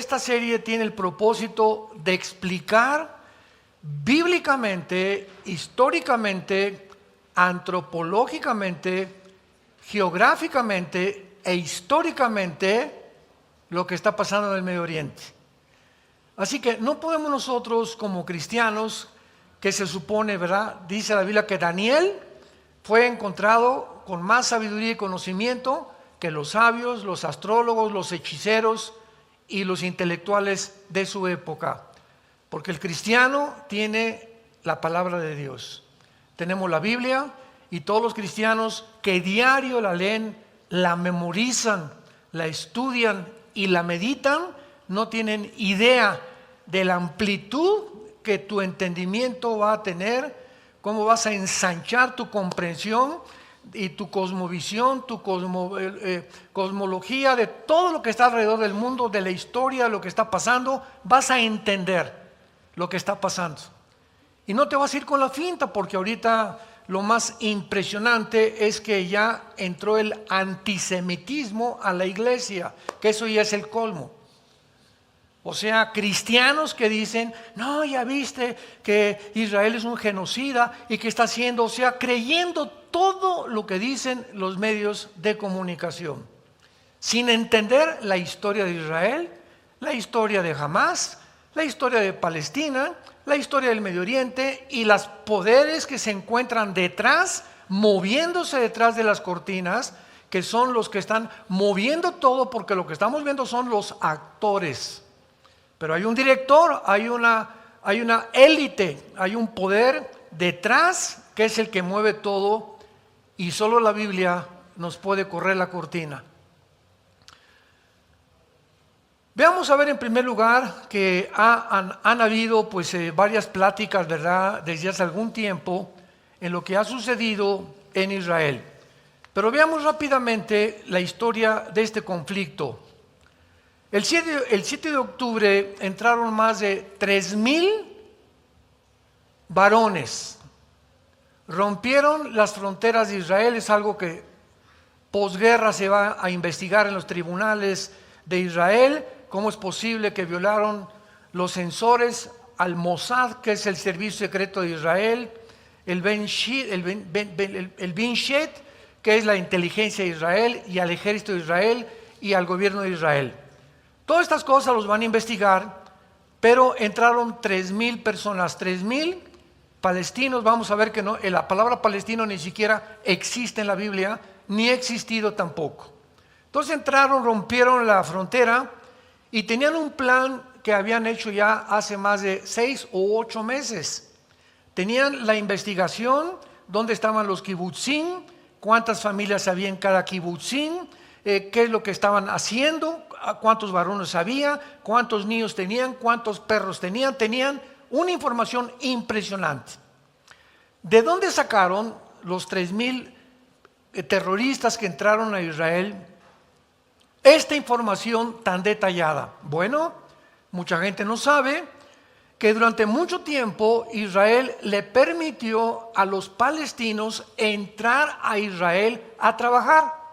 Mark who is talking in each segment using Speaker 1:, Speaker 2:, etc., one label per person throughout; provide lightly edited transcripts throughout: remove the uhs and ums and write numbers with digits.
Speaker 1: esta serie tiene el propósito de explicar bíblicamente, históricamente, antropológicamente, geográficamente e históricamente lo que está pasando en el Medio Oriente. Así que no podemos nosotros como cristianos, que se supone, ¿verdad? Dice la Biblia que Daniel fue encontrado con más sabiduría y conocimiento que los sabios, los astrólogos, los hechiceros y los intelectuales de su época. Porque el cristiano tiene la palabra de Dios. Tenemos la Biblia y todos los cristianos que diario la leen, la memorizan, la estudian y la meditan, no tienen idea de la amplitud que tu entendimiento va a tener, cómo vas a ensanchar tu comprensión y tu cosmovisión, tu cosmología de todo lo que está alrededor del mundo, de la historia, lo que está pasando. Vas a entender lo que está pasando. Y no te vas a ir con la finta, porque ahorita lo más impresionante es que ya entró el antisemitismo a la iglesia, que eso ya es el colmo. O sea, cristianos que dicen, no, ya viste que Israel es un genocida y que está haciendo, o sea, creyendo todo lo que dicen los medios de comunicación, sin entender la historia de Israel, la historia de Hamás, la historia de Palestina, la historia del Medio Oriente y los poderes que se encuentran detrás, moviéndose detrás de las cortinas, que son los que están moviendo todo, porque lo que estamos viendo son los actores. Pero hay un director, hay una élite, hay un poder detrás que es el que mueve todo, y solo la Biblia nos puede correr la cortina. Veamos a ver en primer lugar que han habido varias pláticas, ¿verdad?, desde hace algún tiempo en lo que ha sucedido en Israel. Pero veamos rápidamente la historia de este conflicto. El 7 de octubre entraron más de 3,000 varones. Rompieron las fronteras de Israel. Es algo que posguerra se va a investigar en los tribunales de Israel. ¿Cómo es posible que violaron los censores al Mossad, que es el servicio secreto de Israel, el Binshet, que es la inteligencia de Israel, y al ejército de Israel y al gobierno de Israel? Todas estas cosas los van a investigar, pero entraron 3,000 personas, 3,000 palestinos. Vamos a ver que no, la palabra palestino ni siquiera existe en la Biblia, ni ha existido tampoco. Entonces entraron, rompieron la frontera y tenían un plan que habían hecho ya hace más de 6 o 8 meses. Tenían la investigación, dónde estaban los kibutzim, cuántas familias había en cada kibutzim, qué es lo que estaban haciendo, cuántos varones había, cuántos niños tenían, cuántos perros tenían. Tenían una información impresionante. ¿De dónde sacaron los 3,000 terroristas que entraron a Israel esta información tan detallada? Bueno, mucha gente no sabe que durante mucho tiempo Israel le permitió a los palestinos entrar a Israel a trabajar.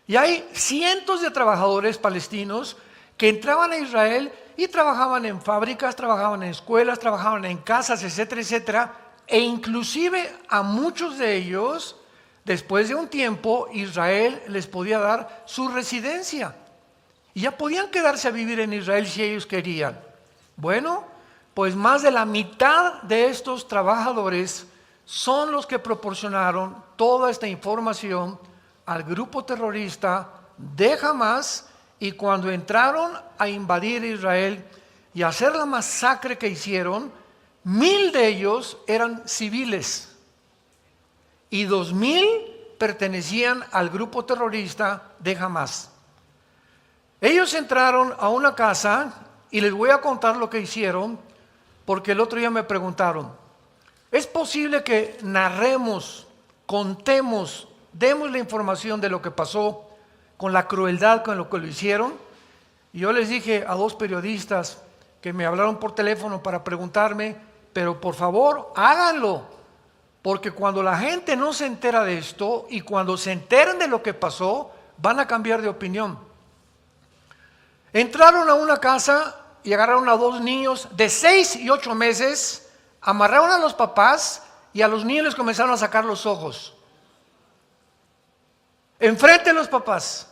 Speaker 1: Y hay cientos de trabajadores palestinos que entraban a Israel y trabajaban en fábricas, trabajaban en escuelas, trabajaban en casas, etcétera, etcétera. E inclusive a muchos de ellos, después de un tiempo, Israel les podía dar su residencia. Y ya podían quedarse a vivir en Israel si ellos querían. Bueno, pues más de la mitad de estos trabajadores son los que proporcionaron toda esta información al grupo terrorista de Hamás, y cuando entraron a invadir Israel y a hacer la masacre que hicieron, 1,000 de ellos eran civiles y 2,000 pertenecían al grupo terrorista de Hamás. Ellos entraron a una casa y les voy a contar lo que hicieron, porque el otro día me preguntaron, ¿es posible que narremos, contemos, demos la información de lo que pasó con la crueldad con lo que lo hicieron? Y yo les dije a 2 periodistas que me hablaron por teléfono para preguntarme, pero por favor háganlo, porque cuando la gente no se entera de esto y cuando se enteren de lo que pasó, van a cambiar de opinión. Entraron a una casa y agarraron a 2 niños de 6 y 8 meses, amarraron a los papás y a los niños les comenzaron a sacar los ojos. Enfrente de los papás.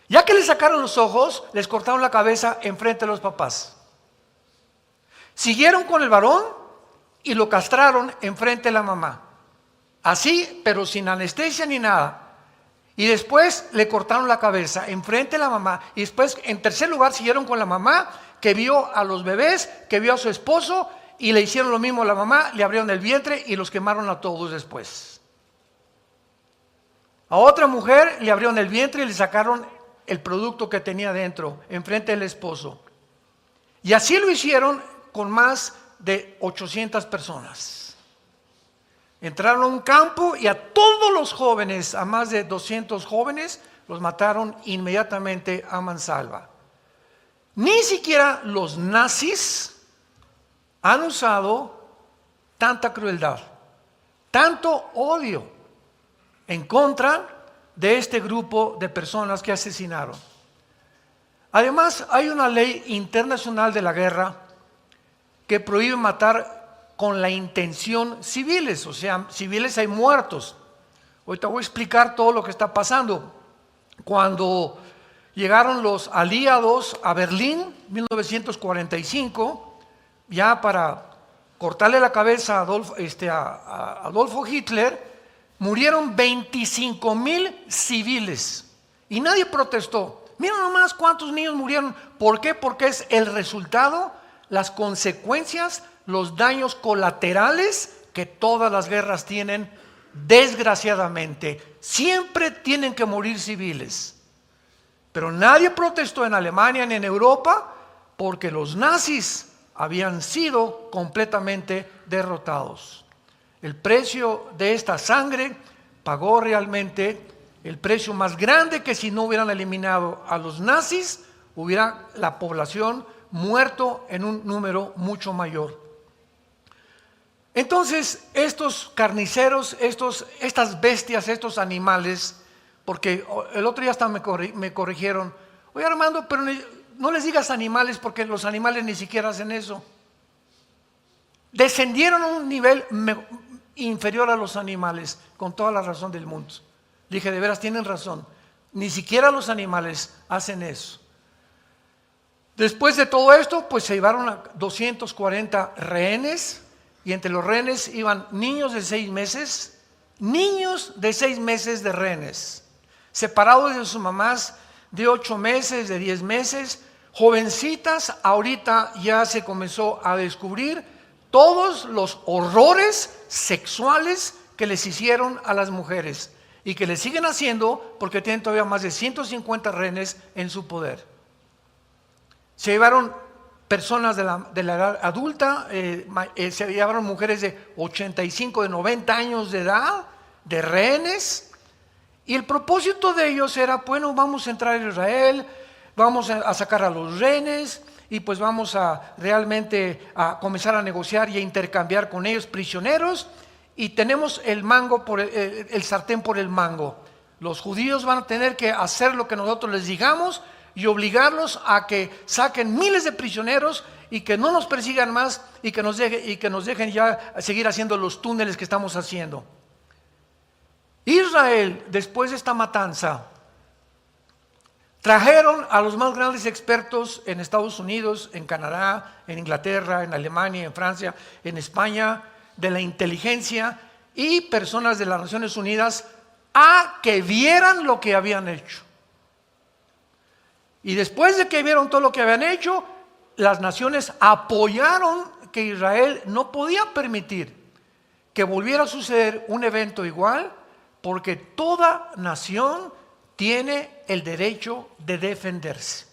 Speaker 1: Ya que les sacaron los ojos, les cortaron la cabeza enfrente de los papás. Siguieron con el varón y lo castraron enfrente de la mamá. Así, pero sin anestesia ni nada. Y después le cortaron la cabeza enfrente de la mamá. Y después, en tercer lugar, siguieron con la mamá, que vio a los bebés, que vio a su esposo, y le hicieron lo mismo a la mamá, le abrieron el vientre y los quemaron a todos después. A otra mujer le abrieron el vientre y le sacaron el producto que tenía dentro, enfrente del esposo. Y así lo hicieron con más de 800 personas. Entraron a un campo y a todos los jóvenes, a más de 200 jóvenes, los mataron inmediatamente a mansalva. Ni siquiera los nazis han usado tanta crueldad, tanto odio en contra de este grupo de personas que asesinaron. Además, hay una ley internacional de la guerra que prohíbe matar con la intención civiles, o sea, civiles hay muertos. Ahorita voy a explicar todo lo que está pasando. Cuando llegaron los aliados a Berlín, 1945, ya para cortarle la cabeza a Adolfo Hitler, murieron 25,000 civiles y nadie protestó. Miren nomás cuántos niños murieron. ¿Por qué? Porque es el resultado, las consecuencias, los daños colaterales que todas las guerras tienen, desgraciadamente. Siempre tienen que morir civiles. Pero nadie protestó en Alemania ni en Europa porque los nazis habían sido completamente derrotados. El precio de esta sangre pagó realmente el precio más grande, que si no hubieran eliminado a los nazis, hubiera la población muerto en un número mucho mayor. Entonces, estos carniceros, estas bestias, estos animales, porque el otro día hasta me corrigieron, oye Armando, pero no les digas animales porque los animales ni siquiera hacen eso. Descendieron a un nivel inferior a los animales, con toda la razón del mundo. Dije, de veras tienen razón, ni siquiera los animales hacen eso. Después de todo esto, pues se llevaron a 240 rehenes, y entre los rehenes iban niños de 6 meses, de rehenes, separados de sus mamás de 8 meses, de 10 meses, jovencitas. Ahorita ya se comenzó a descubrir todos los horrores sexuales que les hicieron a las mujeres y que les siguen haciendo porque tienen todavía más de 150 rehenes en su poder. Se llevaron personas de la edad adulta, se llevaron mujeres de 85, de 90 años de edad, de rehenes, y el propósito de ellos era, bueno, vamos a entrar a Israel, vamos a sacar a los rehenes, y pues vamos a realmente a comenzar a negociar y a intercambiar con ellos prisioneros, y tenemos el mango el sartén por el mango. Los judíos van a tener que hacer lo que nosotros les digamos y obligarlos a que saquen miles de prisioneros y que no nos persigan más y que nos dejen ya seguir haciendo los túneles que estamos haciendo. Israel, después de esta matanza, trajeron a los más grandes expertos en Estados Unidos, en Canadá, en Inglaterra, en Alemania, en Francia, en España, de la inteligencia y personas de las Naciones Unidas a que vieran lo que habían hecho. Y después de que vieron todo lo que habían hecho, las naciones apoyaron que Israel no podía permitir que volviera a suceder un evento igual, porque toda nación tiene el derecho de defenderse.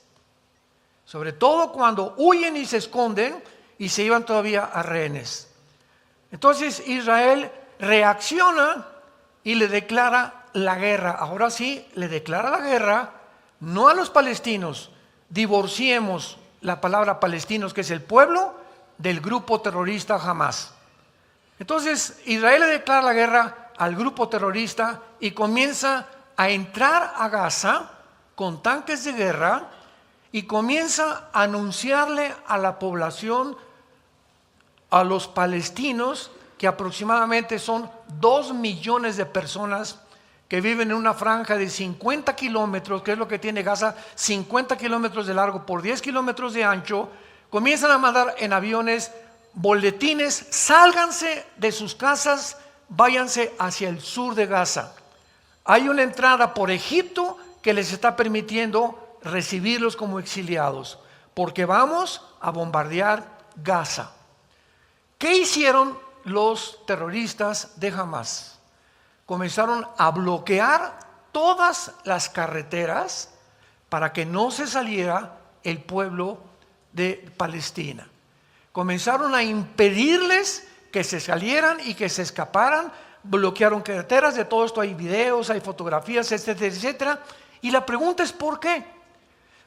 Speaker 1: Sobre todo cuando huyen y se esconden y se llevan todavía a rehenes. Entonces Israel reacciona y le declara la guerra. Ahora sí, le declara la guerra no a los palestinos. Divorciemos la palabra palestinos, que es el pueblo, del grupo terrorista Hamás. Entonces Israel le declara la guerra al grupo terrorista y comienza a entrar a Gaza con tanques de guerra y comienza a anunciarle a la población, a los palestinos, que aproximadamente son 2 millones de personas que viven en una franja de 50 kilómetros, que es lo que tiene Gaza, 50 kilómetros de largo por 10 kilómetros de ancho. Comienzan a mandar en aviones boletines: sálganse de sus casas, váyanse hacia el sur de Gaza. Hay una entrada por Egipto que les está permitiendo recibirlos como exiliados, porque vamos a bombardear Gaza. ¿Qué hicieron los terroristas de Hamás? Comenzaron a bloquear todas las carreteras para que no se saliera el pueblo de Palestina. Comenzaron a impedirles que se salieran y que se escaparan. Bloquearon carreteras. De todo esto hay videos, hay fotografías, etcétera, etcétera. Y la pregunta es ¿por qué?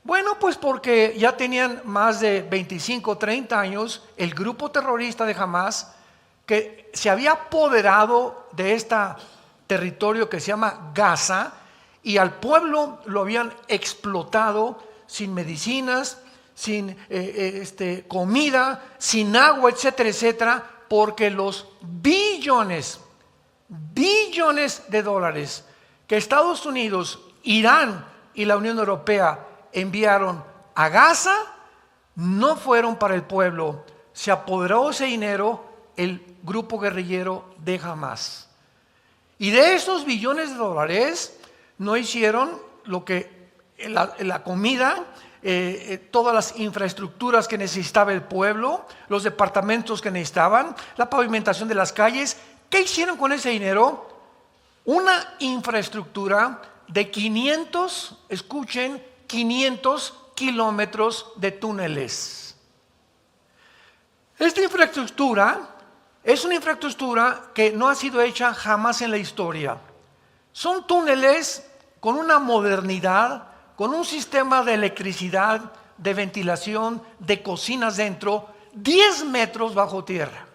Speaker 1: Bueno, pues porque ya tenían más de 25, 30 años el grupo terrorista de Hamás, que se había apoderado de este territorio que se llama Gaza, y al pueblo lo habían explotado sin medicinas, sin comida, sin agua, etcétera, etcétera, porque los billones de dólares que Estados Unidos, Irán y la Unión Europea enviaron a Gaza no fueron para el pueblo. Se apoderó ese dinero el grupo guerrillero de Hamás. Y de esos billones de dólares no hicieron lo que la comida, todas las infraestructuras que necesitaba el pueblo, los departamentos que necesitaban, la pavimentación de las calles. ¿Qué hicieron con ese dinero? Una infraestructura de 500, escuchen, 500 kilómetros de túneles. Esta infraestructura es una infraestructura que no ha sido hecha jamás en la historia. Son túneles con una modernidad, con un sistema de electricidad, de ventilación, de cocinas dentro, 10 metros bajo tierra.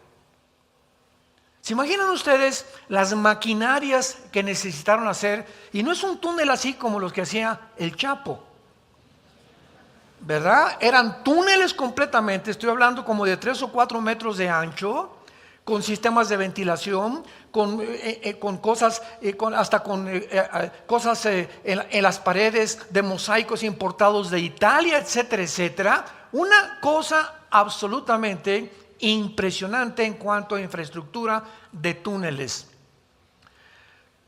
Speaker 1: ¿Se imaginan ustedes las maquinarias que necesitaron hacer? Y no es un túnel así como los que hacía el Chapo, ¿verdad? Eran túneles completamente, estoy hablando como de 3 o 4 metros de ancho, con sistemas de ventilación, con cosas, cosas en las paredes de mosaicos importados de Italia, etcétera, etcétera. Una cosa absolutamente impresionante en cuanto a infraestructura de túneles.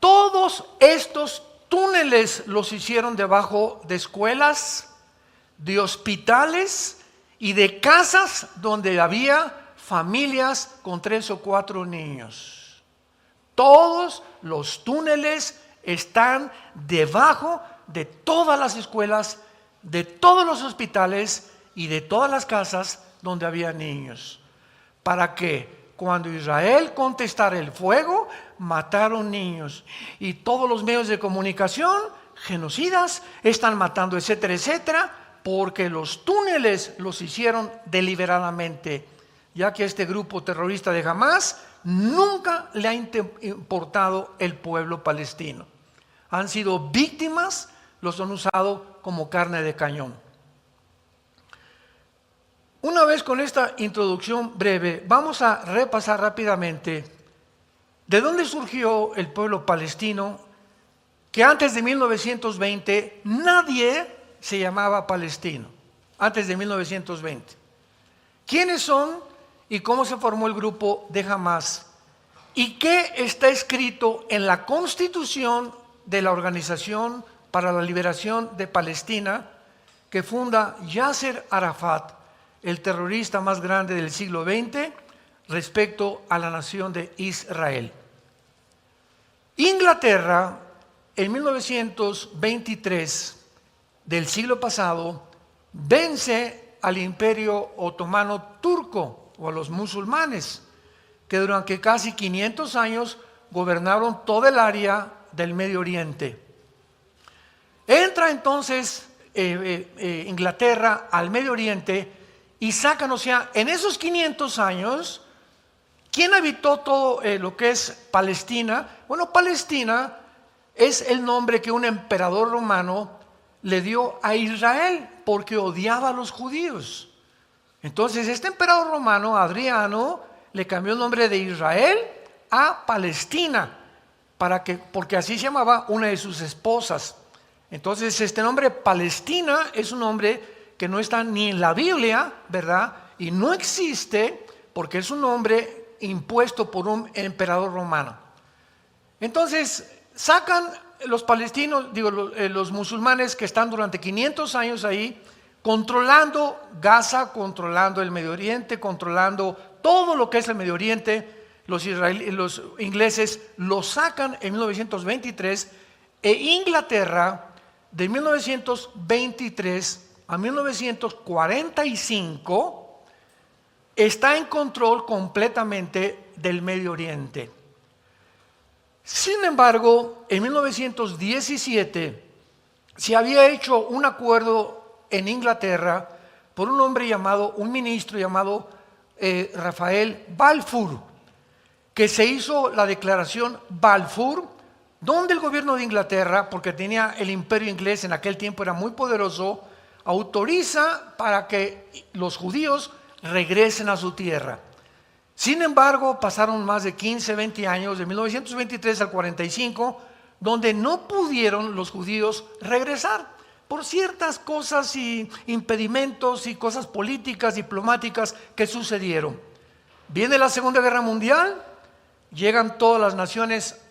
Speaker 1: Todos estos túneles los hicieron debajo de escuelas, de hospitales y de casas donde había familias con 3 o 4 niños. Todos los túneles están debajo de todas las escuelas, de todos los hospitales y de todas las casas donde había niños, para que cuando Israel contestara el fuego, mataron niños. Y todos los medios de comunicación, genocidas, están matando, etcétera, etcétera, porque los túneles los hicieron deliberadamente, ya que este grupo terrorista de Hamás nunca le ha importado el pueblo palestino. Han sido víctimas, los han usado como carne de cañón. Una vez con esta introducción breve, vamos a repasar rápidamente de dónde surgió el pueblo palestino, que antes de 1920 nadie se llamaba palestino, antes de 1920. ¿Quiénes son y cómo se formó el grupo de Hamás? ¿Y qué está escrito en la Constitución de la Organización para la Liberación de Palestina que funda Yasser Arafat, el terrorista más grande del siglo XX, respecto a la nación de Israel? Inglaterra, en 1923 del siglo pasado, vence al Imperio Otomano Turco o a los musulmanes, que durante casi 500 años gobernaron toda el área del Medio Oriente. Entra entonces Inglaterra al Medio Oriente y sacan, o sea, en esos 500 años, ¿quién habitó todo lo que es Palestina? Bueno, Palestina es el nombre que un emperador romano le dio a Israel porque odiaba a los judíos. Entonces este emperador romano, Adriano, le cambió el nombre de Israel a Palestina, porque así se llamaba una de sus esposas. Entonces este nombre Palestina es un nombre que no está ni en la Biblia, ¿verdad? Y no existe porque es un nombre impuesto por un emperador romano. Entonces sacan los palestinos, los musulmanes que están durante 500 años ahí, controlando Gaza, controlando el Medio Oriente, controlando todo lo que es el Medio Oriente. Los ingleses lo sacan en 1923 e Inglaterra de 1923 a 1945 está en control completamente del Medio Oriente. Sin embargo, en 1917 se había hecho un acuerdo en Inglaterra por un ministro llamado Rafael Balfour, que se hizo la declaración Balfour, donde el gobierno de Inglaterra, porque tenía el imperio inglés en aquel tiempo, era muy poderoso, autoriza para que los judíos regresen a su tierra. Sin embargo, pasaron más de 15, 20 años, de 1923 al 45, donde no pudieron los judíos regresar por ciertas cosas y impedimentos y cosas políticas, diplomáticas que sucedieron. Viene la Segunda Guerra Mundial, llegan todas las naciones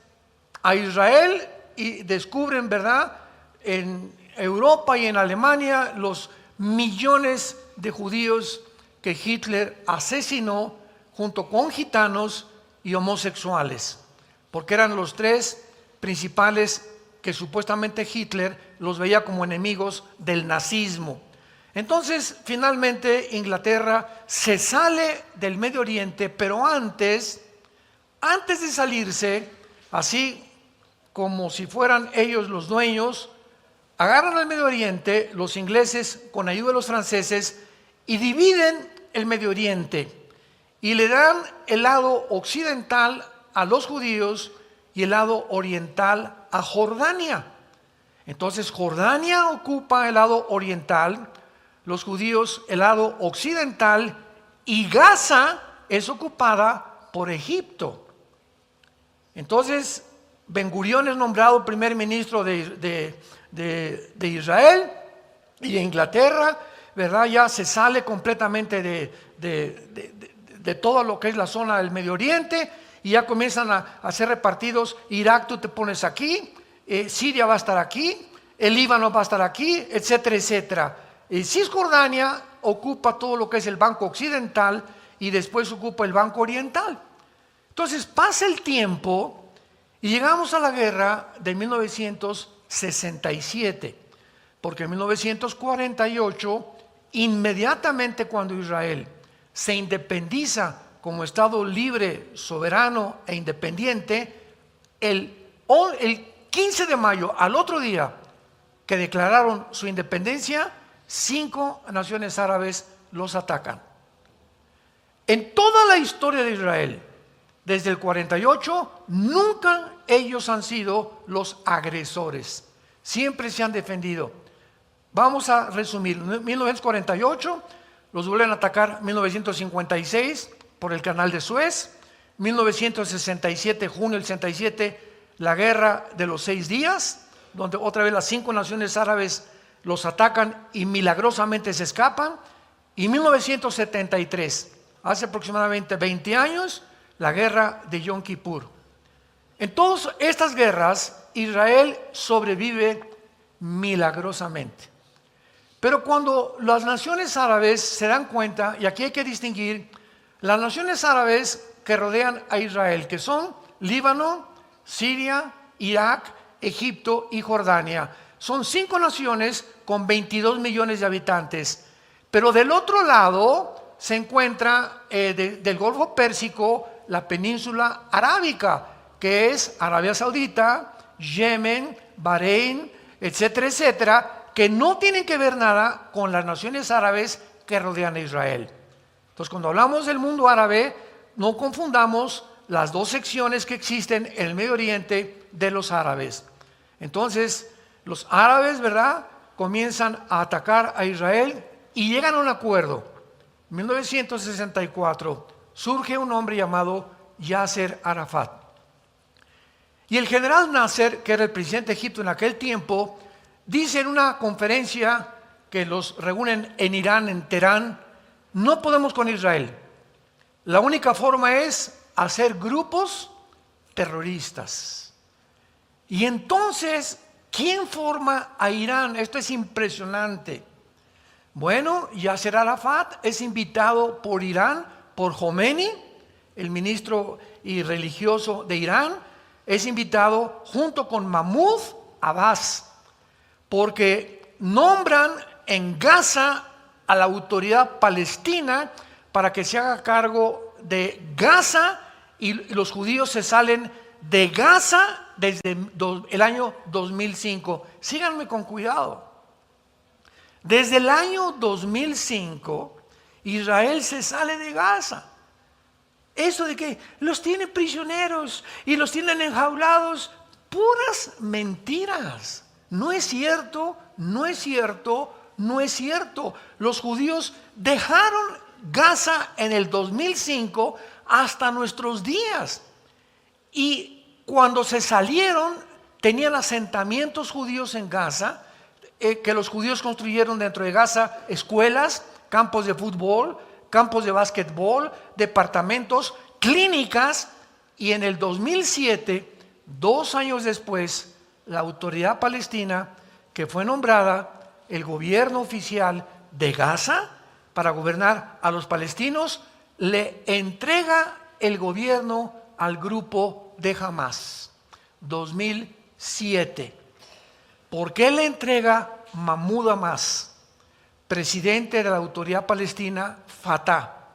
Speaker 1: a Israel y descubren, ¿verdad?, en Europa y en Alemania los millones de judíos que Hitler asesinó junto con gitanos y homosexuales, porque eran los tres principales que supuestamente Hitler los veía como enemigos del nazismo. Entonces, finalmente, Inglaterra se sale del Medio Oriente, pero antes de salirse, así como si fueran ellos los dueños, agarran el Medio Oriente, los ingleses con ayuda de los franceses, y dividen el Medio Oriente y le dan el lado occidental a los judíos y el lado oriental a Jordania. Entonces Jordania ocupa el lado oriental, los judíos el lado occidental, y Gaza es ocupada por Egipto. Entonces Ben Gurión es nombrado primer ministro de Israel, y de Inglaterra, ¿verdad?, ya se sale completamente de todo lo que es la zona del Medio Oriente, y ya comienzan a ser repartidos. Irak tú te pones aquí, Siria va a estar aquí, el Líbano va a estar aquí, etcétera, etcétera. Cisjordania ocupa todo lo que es el banco occidental y después ocupa el banco oriental. Entonces pasa el tiempo y llegamos a la guerra de 1967, porque en 1948, inmediatamente cuando Israel se independiza como Estado libre, soberano e independiente, el 15 de mayo, al otro día que declararon su independencia, 5 naciones árabes los atacan. En toda la historia de Israel, desde el 48, nunca ellos han sido los agresores, siempre se han defendido. Vamos a resumir. 1948 los vuelven a atacar, 1956 por el canal de Suez, 1967, junio del 67, la guerra de los 6 días, donde otra vez las 5 naciones árabes los atacan y milagrosamente se escapan, y 1973, hace aproximadamente 20 años, la guerra de Yom Kippur. En todas estas guerras, Israel sobrevive milagrosamente. Pero cuando las naciones árabes se dan cuenta, y aquí hay que distinguir las naciones árabes que rodean a Israel, que son Líbano, Siria, Irak, Egipto y Jordania. Son 5 naciones con 22 millones de habitantes. Pero del otro lado se encuentra del Golfo Pérsico la península arábica, que es Arabia Saudita, Yemen, Bahrein, etcétera, etcétera, que no tienen que ver nada con las naciones árabes que rodean a Israel. Entonces, cuando hablamos del mundo árabe, no confundamos las dos secciones que existen en el Medio Oriente de los árabes. Entonces, los árabes, ¿verdad?, comienzan a atacar a Israel y llegan a un acuerdo. En 1964 surge un hombre llamado Yasser Arafat. Y el general Nasser, que era el presidente de Egipto en aquel tiempo, dice en una conferencia que los reúnen en Irán, en Teherán: no podemos con Israel. La única forma es hacer grupos terroristas. Y entonces, ¿quién forma a Irán? Esto es impresionante. Bueno, Yasser Arafat es invitado por Irán, por Jomeini, el ministro y religioso de Irán, es invitado junto con Mahmoud Abbas, porque nombran en Gaza a la autoridad palestina para que se haga cargo de Gaza, y los judíos se salen de Gaza desde el año 2005. Síganme con cuidado. Desde el año 2005, Israel se sale de Gaza. Eso de que los tiene prisioneros y los tienen enjaulados, puras mentiras. No es cierto, no es cierto, no es cierto. Los judíos dejaron Gaza en el 2005 hasta nuestros días. Y cuando se salieron, tenían asentamientos judíos en Gaza, que los judíos construyeron dentro de Gaza escuelas, campos de fútbol, campos de básquetbol, departamentos, clínicas. Y en el 2007, 2 años después, la autoridad palestina, que fue nombrada el gobierno oficial de Gaza para gobernar a los palestinos, le entrega el gobierno al grupo de Hamás. 2007. ¿Por qué le entrega Mahmoud Abbas, presidente de la autoridad palestina, Fatah,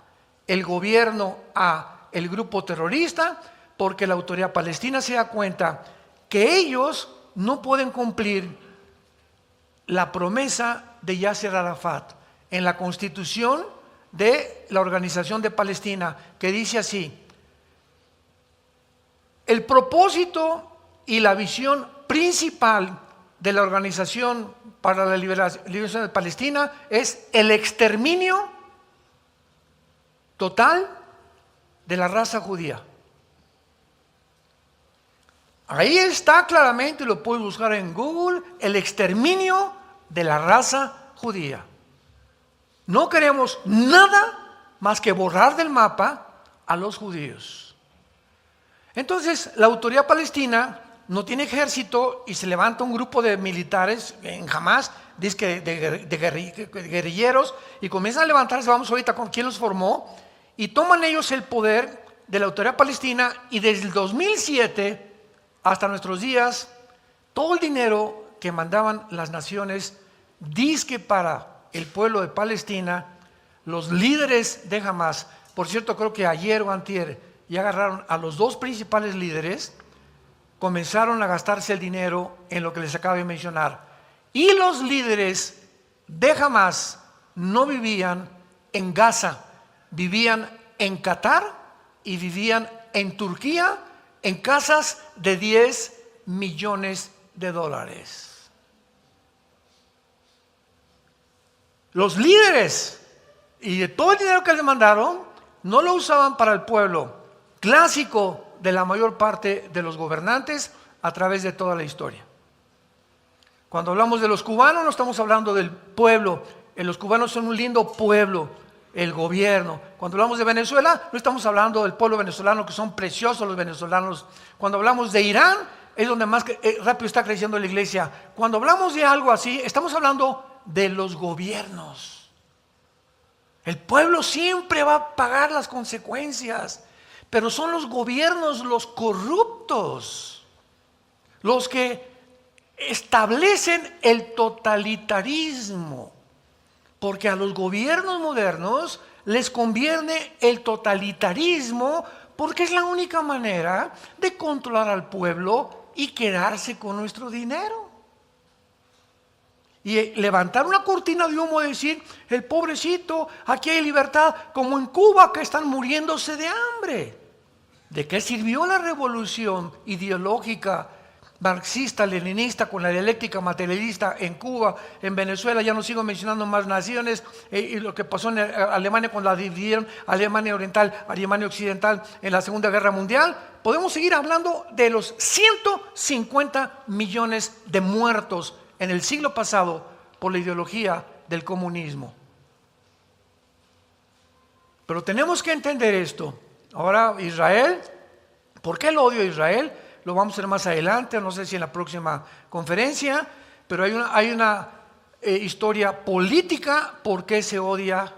Speaker 1: el gobierno a el grupo terrorista? Porque la autoridad palestina se da cuenta que ellos no pueden cumplir la promesa de Yasser Arafat en la constitución de la Organización de Palestina, que dice así: el propósito y la visión principal de la Organización para la Liberación de Palestina es el exterminio total de la raza judía. Ahí está claramente, lo puedes buscar en Google, el exterminio de la raza judía. No queremos nada más que borrar del mapa a los judíos. Entonces, la autoridad palestina no tiene ejército y se levanta un grupo de militares en Hamás, dice de guerrilleros, y comienzan a levantarse. Vamos ahorita con quién los formó, y toman ellos el poder de la autoridad palestina. Y desde el 2007 hasta nuestros días, todo el dinero que mandaban las naciones dizque para el pueblo de Palestina, los líderes de Hamás, por cierto, creo que ayer o antier ya agarraron a los 2 principales líderes, comenzaron a gastarse el dinero en lo que les acabo de mencionar. Y los líderes de Hamás no vivían en Gaza, vivían en Qatar y vivían en Turquía, en casas de $10 millones. Los líderes y de todo el dinero que les mandaron no lo usaban para el pueblo, clásico de la mayor parte de los gobernantes a través de toda la historia. Cuando hablamos de los cubanos, no estamos hablando del pueblo. Los cubanos son un lindo pueblo, el gobierno. Cuando hablamos de Venezuela, no estamos hablando del pueblo venezolano, que son preciosos los venezolanos. Cuando hablamos de Irán, es donde más rápido está creciendo la iglesia. Cuando hablamos de algo así, estamos hablando de los gobiernos. El pueblo siempre va a pagar las consecuencias, pero son los gobiernos los corruptos los que establecen el totalitarismo, porque a los gobiernos modernos les conviene el totalitarismo, porque es la única manera de controlar al pueblo y quedarse con nuestro dinero. Y levantar una cortina de humo y decir: el pobrecito, aquí hay libertad, como en Cuba, que están muriéndose de hambre. ¿De qué sirvió la revolución ideológica marxista, leninista, con la dialéctica materialista en Cuba, en Venezuela, ya no sigo mencionando más naciones, y lo que pasó en Alemania cuando la dividieron, Alemania Oriental, Alemania Occidental en la Segunda Guerra Mundial. Podemos seguir hablando de los 150 millones de muertos en el siglo pasado por la ideología del comunismo. Pero tenemos que entender esto. Ahora Israel, ¿por qué el odio a Israel? Lo vamos a ver más adelante, no sé si en la próxima conferencia, pero hay una historia política por qué se odia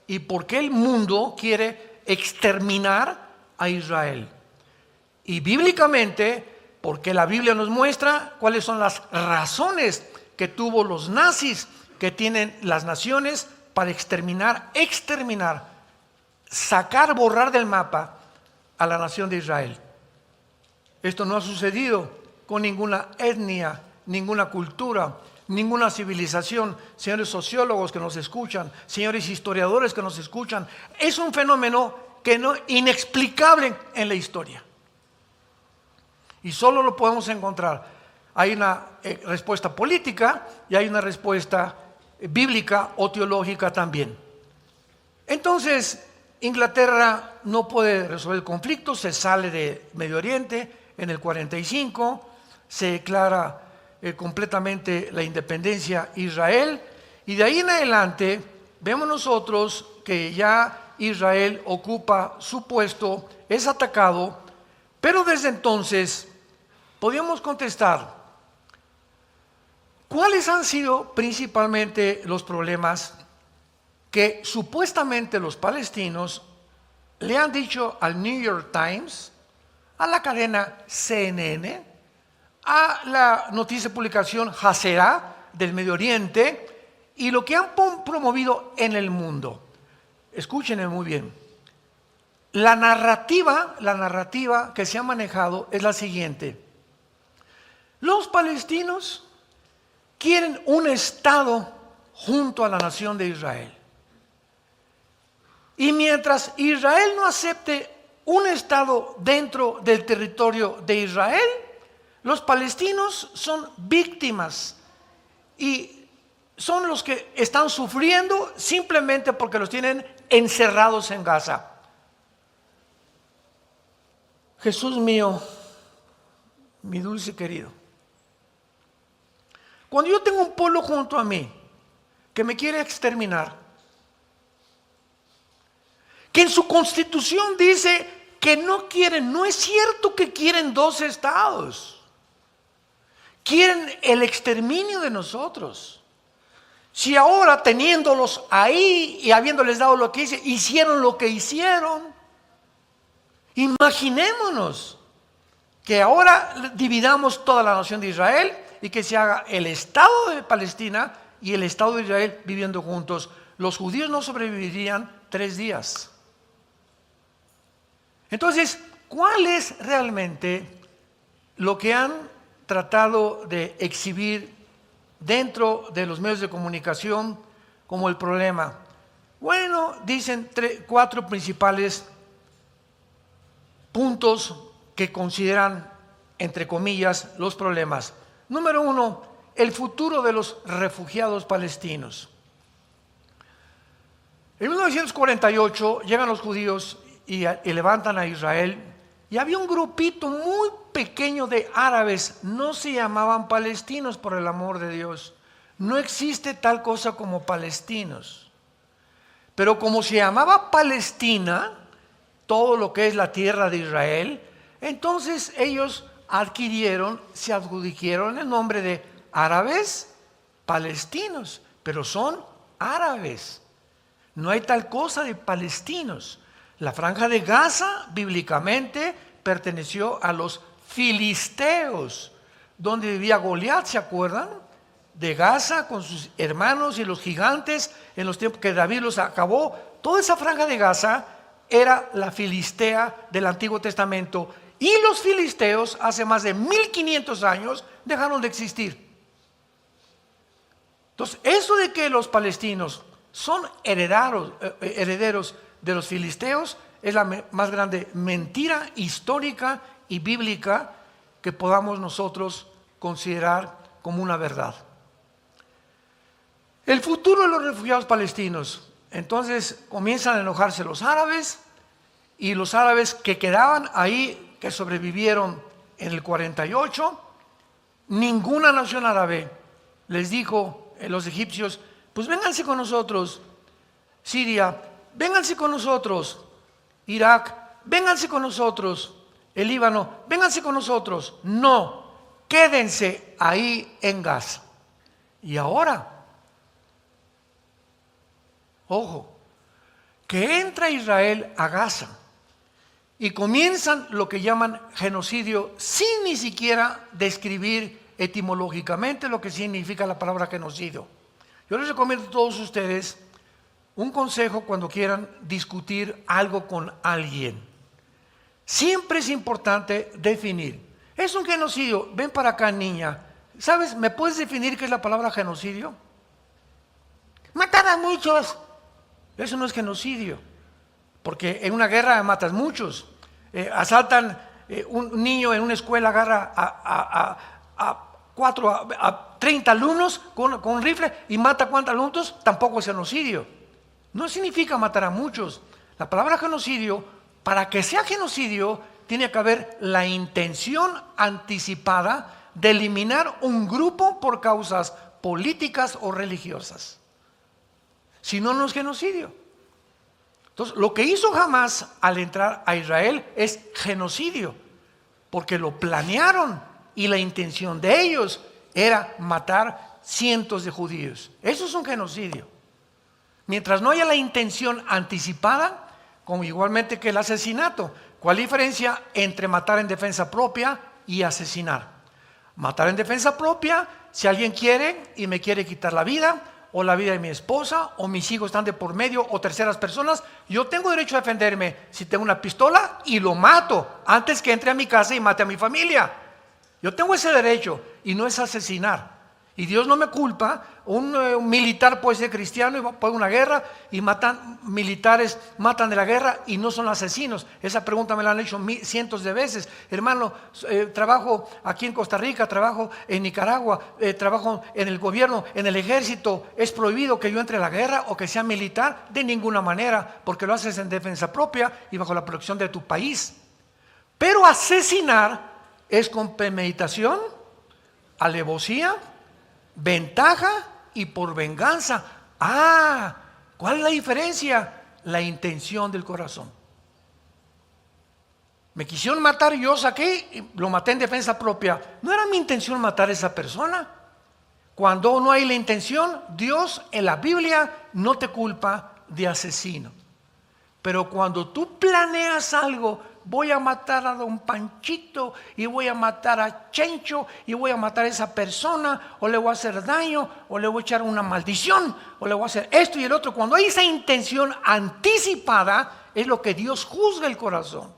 Speaker 1: y por qué el mundo quiere exterminar a Israel. Y bíblicamente, porque la Biblia nos muestra cuáles son las razones que tuvo los nazis, que tienen las naciones para exterminar, sacar, borrar del mapa a la nación de Israel. Esto no ha sucedido con ninguna etnia, ninguna cultura, ninguna civilización. Señores sociólogos que nos escuchan, señores historiadores que nos escuchan, es un fenómeno inexplicable en la historia. Y solo lo podemos encontrar. Hay una respuesta política y hay una respuesta bíblica o teológica también. Entonces, Inglaterra no puede resolver el conflicto, se sale de Medio Oriente. En el 45 se declara completamente la independencia Israel, y de ahí en adelante vemos nosotros que ya Israel ocupa su puesto, es atacado, pero desde entonces podíamos contestar cuáles han sido principalmente los problemas que supuestamente los palestinos le han dicho al New York Times, a la cadena CNN, a la noticia de publicación Hasera del Medio Oriente y lo que han promovido en el mundo. Escúchenme muy bien. La narrativa que se ha manejado es la siguiente. Los palestinos quieren un Estado junto a la nación de Israel. Y mientras Israel no acepte un Estado dentro del territorio de Israel, los palestinos son víctimas y son los que están sufriendo simplemente porque los tienen encerrados en Gaza. Jesús mío, mi dulce querido, cuando yo tengo un pueblo junto a mí que me quiere exterminar, que en su constitución dice que no quieren, no es cierto que quieren dos estados, quieren el exterminio de nosotros. Si ahora teniéndolos ahí y habiéndoles dado lo que hicieron lo que hicieron, imaginémonos que ahora dividamos toda la nación de Israel y que se haga el Estado de Palestina y el Estado de Israel viviendo juntos. Los judíos no sobrevivirían 3 días. Entonces, ¿cuál es realmente lo que han tratado de exhibir dentro de los medios de comunicación como el problema? Bueno, dicen 4 principales puntos que consideran, entre comillas, los problemas. Número 1, el futuro de los refugiados palestinos. En 1948 llegan los judíos y levantan a Israel, y había un grupito muy pequeño de árabes, no se llamaban palestinos, por el amor de Dios, no existe tal cosa como palestinos, pero como se llamaba Palestina, todo lo que es la tierra de Israel, entonces ellos se adjudicaron el nombre de árabes palestinos, pero son árabes, no hay tal cosa de palestinos. La franja de Gaza, bíblicamente, perteneció a los filisteos, donde vivía Goliat, ¿se acuerdan? De Gaza con sus hermanos y los gigantes en los tiempos que David los acabó. Toda esa franja de Gaza era la filistea del Antiguo Testamento, y los filisteos hace más de 1500 años dejaron de existir. Entonces, eso de que los palestinos son herederos de los filisteos es la más grande mentira histórica y bíblica que podamos nosotros considerar como una verdad. El futuro de los refugiados palestinos. Entonces comienzan a enojarse los árabes, y los árabes que quedaban ahí, que sobrevivieron en el 48, ninguna nación árabe les dijo a los egipcios: pues vénganse con nosotros. Siria, vénganse con nosotros. Irak, vénganse con nosotros. El Líbano, vénganse con nosotros. No, quédense ahí en Gaza. Y ahora, ojo, que entra Israel a Gaza y comienzan lo que llaman genocidio, sin ni siquiera describir etimológicamente lo que significa la palabra genocidio. Yo les recomiendo a todos ustedes un consejo cuando quieran discutir algo con alguien. Siempre es importante definir. Es un genocidio. Ven para acá, niña. ¿Sabes? ¿Me puedes definir qué es la palabra genocidio? Matar a muchos. Eso no es genocidio, porque en una guerra matas muchos. Asaltan un niño en una escuela, agarra a 30 alumnos con un rifle y mata ¿cuántos alumnos? Tampoco es genocidio. No significa matar a muchos. La palabra genocidio, para que sea genocidio, tiene que haber la intención anticipada de eliminar un grupo por causas políticas o religiosas. Si no, no es genocidio. Entonces, lo que hizo Hamás al entrar a Israel es genocidio, porque lo planearon y la intención de ellos era matar cientos de judíos. Eso es un genocidio. Mientras no haya la intención anticipada, como igualmente que el asesinato. ¿Cuál diferencia entre matar en defensa propia y asesinar? Matar en defensa propia, si alguien quiere y me quiere quitar la vida, o la vida de mi esposa, o mis hijos están de por medio, o terceras personas, yo tengo derecho a defenderme si tengo una pistola y lo mato antes que entre a mi casa y mate a mi familia. Yo tengo ese derecho y no es asesinar. Y Dios no me culpa. Un militar puede ser cristiano y va a una guerra y militares matan de la guerra y no son asesinos. Esa pregunta me la han hecho cientos de veces. Hermano, trabajo aquí en Costa Rica, trabajo en Nicaragua, trabajo en el gobierno, en el ejército. ¿Es prohibido que yo entre a la guerra o que sea militar? De ninguna manera, porque lo haces en defensa propia y bajo la protección de tu país. Pero asesinar es con premeditación, alevosía, ventaja y por venganza. ¿Cuál es la diferencia? La intención del corazón. Me quisieron matar, yo saqué y lo maté en defensa propia. No era mi intención matar a esa persona. Cuando no hay la intención, Dios en la Biblia no te culpa de asesino. Pero cuando tú planeas algo, voy a matar a don Panchito y voy a matar a Chencho y voy a matar a esa persona, o le voy a hacer daño, o le voy a echar una maldición, o le voy a hacer esto y el otro. Cuando hay esa intención anticipada, es lo que Dios juzga el corazón.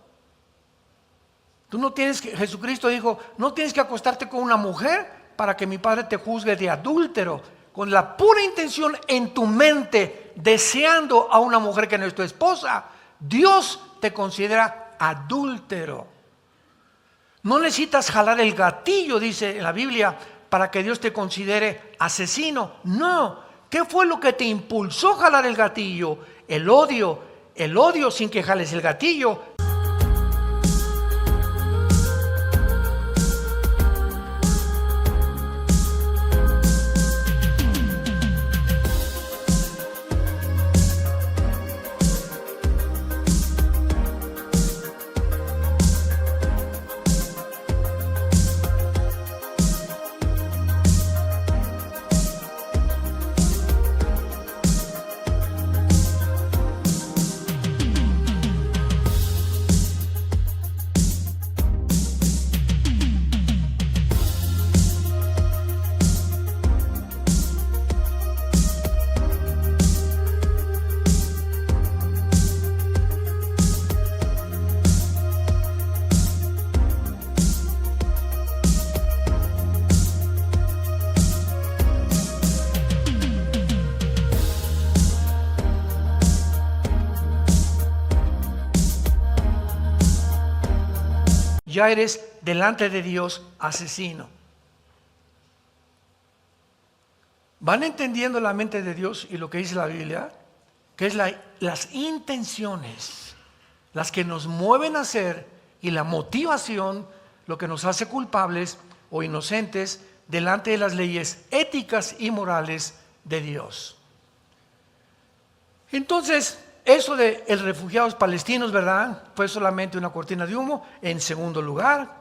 Speaker 1: Tú no tienes que, Jesucristo dijo, no tienes que acostarte con una mujer para que mi Padre te juzgue de adúltero. Con la pura intención en tu mente, deseando a una mujer que no es tu esposa, Dios te considera adúltero. No necesitas jalar el gatillo, dice en la Biblia, para que Dios te considere asesino. No. ¿Qué fue lo que te impulsó a jalar el gatillo? El odio. El odio sin que jales el gatillo. Ya eres delante de Dios asesino. ¿Van entendiendo la mente de Dios y lo que dice la Biblia? Que es las intenciones, las que nos mueven a hacer, y la motivación, lo que nos hace culpables o inocentes delante de las leyes éticas y morales de Dios. Entonces, eso de los refugiados palestinos, ¿verdad?, fue solamente una cortina de humo. En segundo lugar,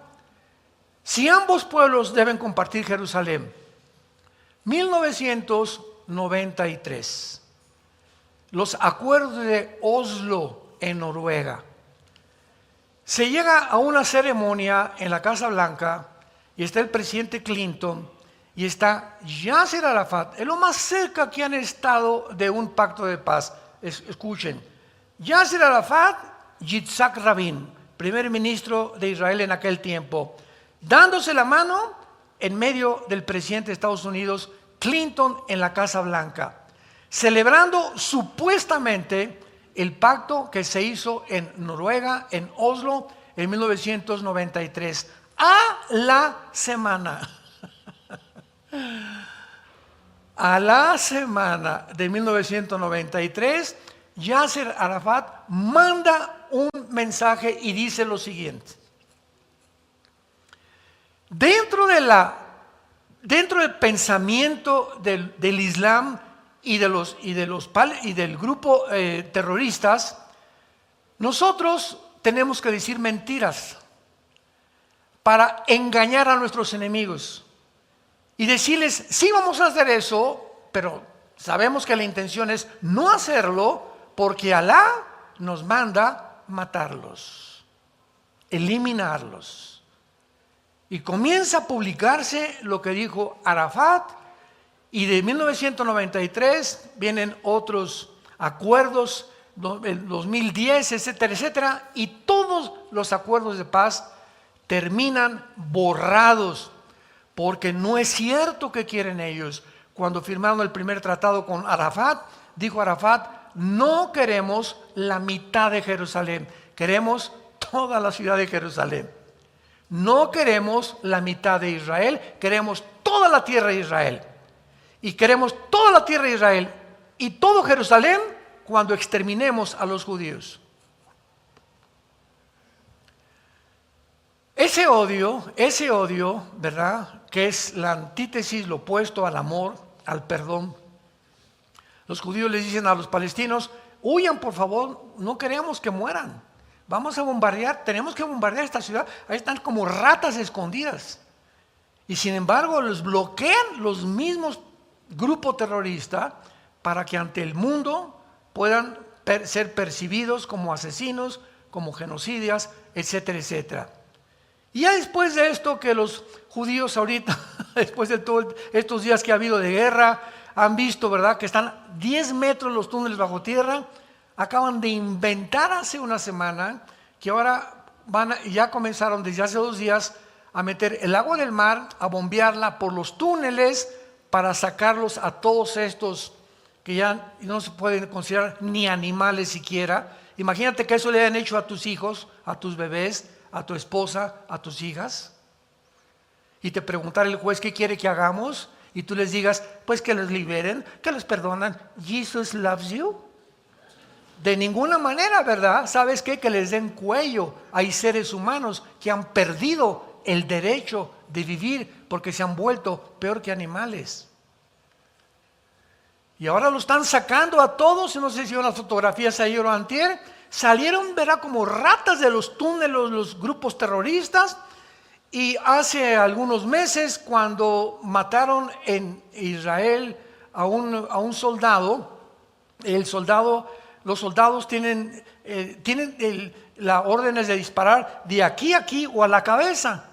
Speaker 1: si ambos pueblos deben compartir Jerusalén, 1993, los acuerdos de Oslo en Noruega. Se llega a una ceremonia en la Casa Blanca y está el presidente Clinton y está Yasser Arafat, es lo más cerca que han estado de un pacto de paz. Escuchen, Yasser Arafat, Yitzhak Rabin, primer ministro de Israel en aquel tiempo, dándose la mano en medio del presidente de Estados Unidos, Clinton, en la Casa Blanca, celebrando supuestamente el pacto que se hizo en Noruega, en Oslo, en 1993. A la semana de 1993, Yasser Arafat manda un mensaje y dice lo siguiente: dentro del pensamiento del Islam y del grupo terroristas, nosotros tenemos que decir mentiras para engañar a nuestros enemigos y decirles, sí, vamos a hacer eso, pero sabemos que la intención es no hacerlo porque Alá nos manda matarlos, eliminarlos. Y comienza a publicarse lo que dijo Arafat, y de 1993 vienen otros acuerdos, el 2010, etcétera, etcétera, y todos los acuerdos de paz terminan borrados, porque no es cierto que quieren ellos. Cuando firmaron el primer tratado con Arafat, dijo Arafat, no queremos la mitad de Jerusalén, queremos toda la ciudad de Jerusalén. No queremos la mitad de Israel, queremos toda la tierra de Israel. Y queremos toda la tierra de Israel y todo Jerusalén cuando exterminemos a los judíos. Ese odio, ¿verdad?, que es la antítesis, lo opuesto al amor, al perdón. Los judíos les dicen a los palestinos, huyan por favor, no queremos que mueran. Vamos a bombardear, tenemos que bombardear esta ciudad, ahí están como ratas escondidas. Y sin embargo los bloquean los mismos grupos terroristas para que ante el mundo puedan ser percibidos como asesinos, como genocidas, etcétera, etcétera. Y ya después de esto, que los judíos ahorita, después de todos estos días que ha habido de guerra, han visto, ¿verdad?, que están 10 metros los túneles bajo tierra. Acaban de inventar hace una semana que ahora ya comenzaron desde hace 2 días a meter el agua del mar, a bombearla por los túneles para sacarlos a todos estos que ya no se pueden considerar ni animales siquiera. Imagínate que eso le hayan hecho a tus hijos, a tus bebés, a tu esposa, a tus hijas. Y te preguntara el juez qué quiere que hagamos y tú les digas, pues que los liberen, que los perdonan. Jesus loves you. De ninguna manera, ¿verdad? ¿Sabes qué? Que les den cuello. Hay seres humanos que han perdido el derecho de vivir porque se han vuelto peor que animales. Y ahora lo están sacando a todos. No sé si vieron las fotografías ayer o antier. Salieron, verá, como ratas de los túneles los grupos terroristas. Y hace algunos meses, cuando mataron en Israel a un soldado, los soldados tienen las órdenes de disparar de aquí a aquí o a la cabeza.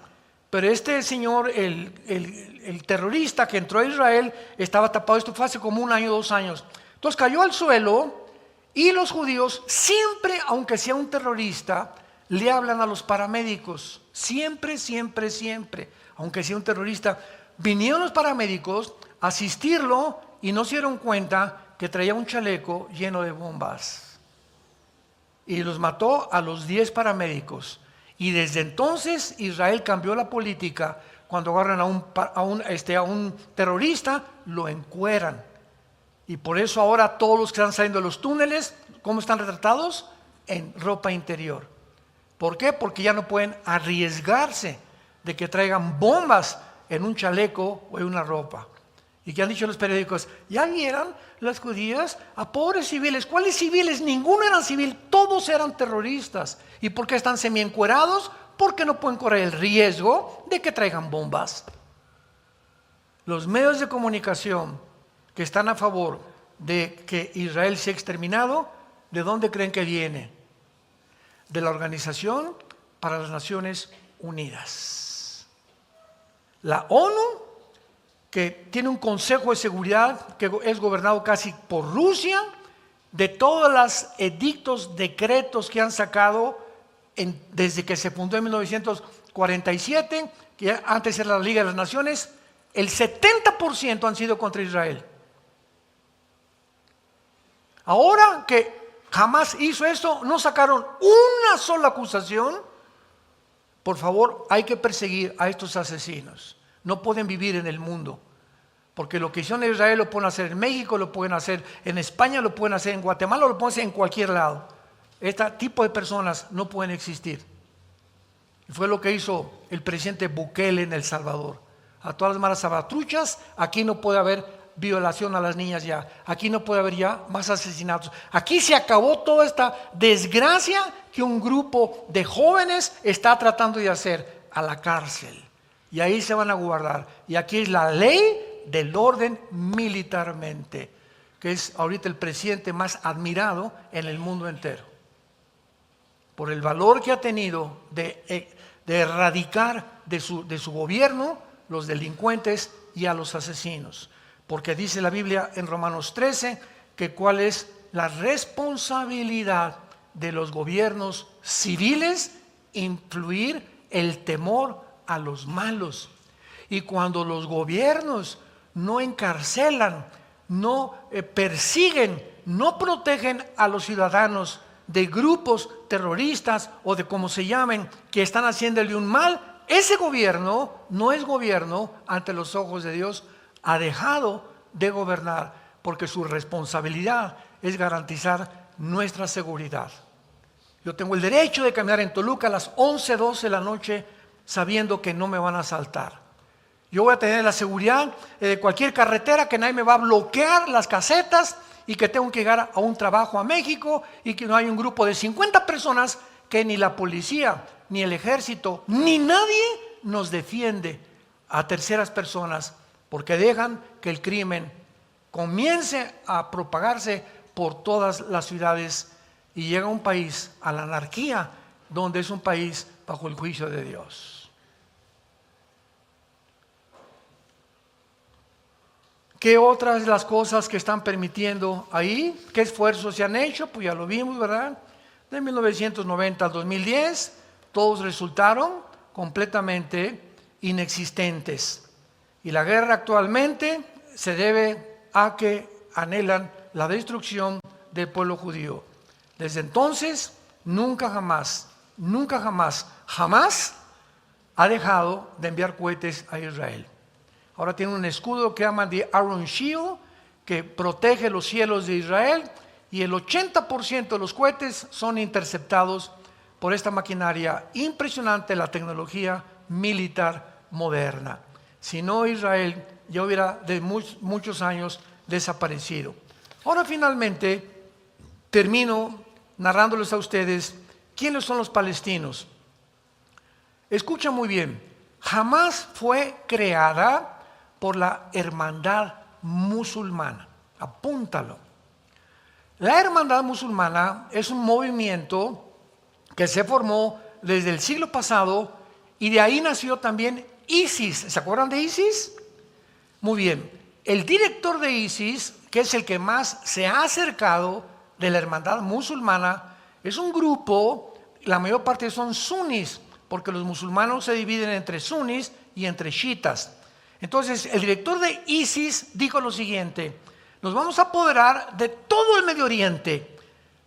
Speaker 1: Pero este señor, el terrorista que entró a Israel, estaba tapado. Esto fue hace como 1 año, 2 años. Entonces cayó al suelo y los judíos siempre, aunque sea un terrorista, le hablan a los paramédicos. Siempre, siempre, siempre. Aunque sea un terrorista, vinieron los paramédicos a asistirlo y no se dieron cuenta que traía un chaleco lleno de bombas. Y los mató a los 10 paramédicos. Y desde entonces Israel cambió la política. cuando agarran a un terrorista, lo encueran. Y por eso ahora todos los que están saliendo de los túneles, ¿cómo están retratados? En ropa interior. ¿Por qué? Porque ya no pueden arriesgarse de que traigan bombas en un chaleco o en una ropa. ¿Y qué han dicho los periódicos? ¿Ya vieron los judíos a pobres civiles? ¿Cuáles civiles? Ninguno era civil, todos eran terroristas. ¿Y por qué están semiencuerados? Porque no pueden correr el riesgo de que traigan bombas. Los medios de comunicación que están a favor de que Israel sea exterminado, ¿de dónde creen que viene? De la Organización para las Naciones Unidas. La ONU, que tiene un Consejo de Seguridad que es gobernado casi por Rusia, de todos los edictos, decretos que han sacado desde que se fundó en 1947, que antes era la Liga de las Naciones, el 70% han sido contra Israel. Ahora que Hamás hizo esto, no sacaron una sola acusación. Por favor, hay que perseguir a estos asesinos. No pueden vivir en el mundo, porque lo que hicieron en Israel lo pueden hacer en México, lo pueden hacer en España, lo pueden hacer en Guatemala, lo pueden hacer en cualquier lado. Este tipo de personas no pueden existir. Y fue lo que hizo el presidente Bukele en El Salvador. A todas las malas salvatruchas, aquí no puede haber violación a las niñas ya. Aquí no puede haber ya más asesinatos. Aquí se acabó toda esta desgracia que un grupo de jóvenes está tratando de hacer, a la cárcel. Y ahí se van a guardar. Y aquí es la ley del orden militarmente, que es ahorita el presidente más admirado en el mundo entero, por el valor que ha tenido de erradicar de su gobierno los delincuentes y a los asesinos. Porque dice la Biblia en Romanos 13 que cuál es la responsabilidad de los gobiernos civiles: influir el temor a los malos. Y cuando los gobiernos no encarcelan, no persiguen, no protegen a los ciudadanos de grupos terroristas o de como se llamen, que están haciéndole un mal, ese gobierno no es gobierno ante los ojos de Dios. Ha dejado de gobernar, porque su responsabilidad es garantizar nuestra seguridad. Yo tengo el derecho de caminar en Toluca a las 11, 12 de la noche sabiendo que no me van a asaltar. Yo voy a tener la seguridad de cualquier carretera, que nadie me va a bloquear las casetas, y que tengo que llegar a un trabajo a México y que no hay un grupo de 50 personas que ni la policía, ni el ejército, ni nadie nos defiende a terceras personas, porque dejan que el crimen comience a propagarse por todas las ciudades y llega a un país, a la anarquía, donde es un país bajo el juicio de Dios. ¿Qué otras de las cosas que están permitiendo ahí? ¿Qué esfuerzos se han hecho? Pues ya lo vimos, ¿verdad? De 1990 al 2010, todos resultaron completamente inexistentes. Y la guerra actualmente se debe a que anhelan la destrucción del pueblo judío. Desde entonces, nunca jamás ha dejado de enviar cohetes a Israel. Ahora tiene un escudo que llaman de Iron Shield, que protege los cielos de Israel, y el 80% de los cohetes son interceptados por esta maquinaria impresionante, la tecnología militar moderna. Si no, Israel ya hubiera de muchos años desaparecido. Ahora finalmente termino narrándoles a ustedes quiénes son los palestinos. Escucha muy bien, jamás fue creada por la hermandad musulmana. Apúntalo. La hermandad musulmana es un movimiento que se formó desde el siglo pasado, y de ahí nació también ISIS. ¿Se acuerdan de ISIS? Muy bien. El director de ISIS, que es el que más se ha acercado de la hermandad musulmana, es un grupo, la mayor parte son sunis, porque los musulmanes se dividen entre sunis y entre chiitas. Entonces, el director de ISIS dijo lo siguiente: nos vamos a apoderar de todo el Medio Oriente,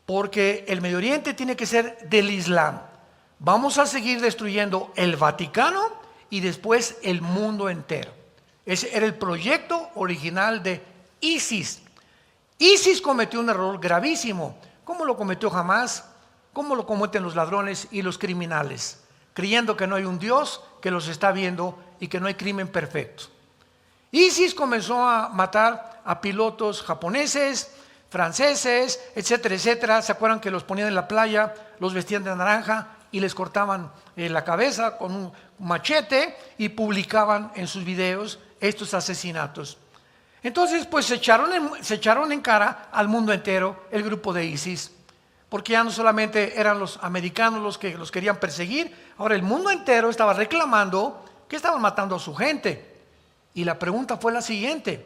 Speaker 1: porque el Medio Oriente tiene que ser del Islam. Vamos a seguir destruyendo el Vaticano y después el mundo entero. Ese era el proyecto original de ISIS. ISIS cometió un error gravísimo. ¿Cómo lo cometió Hamás? ¿Cómo lo cometen los ladrones y los criminales? Creyendo que no hay un Dios que los está viendo y que no hay crimen perfecto. ISIS comenzó a matar a pilotos japoneses, franceses, etcétera, etcétera. ¿Se acuerdan que los ponían en la playa, los vestían de naranja y les cortaban la cabeza con un machete y publicaban en sus videos estos asesinatos? Entonces, pues se echaron en cara al mundo entero el grupo de ISIS, porque ya no solamente eran los americanos los que los querían perseguir, ahora el mundo entero estaba reclamando que estaban matando a su gente. Y la pregunta fue la siguiente: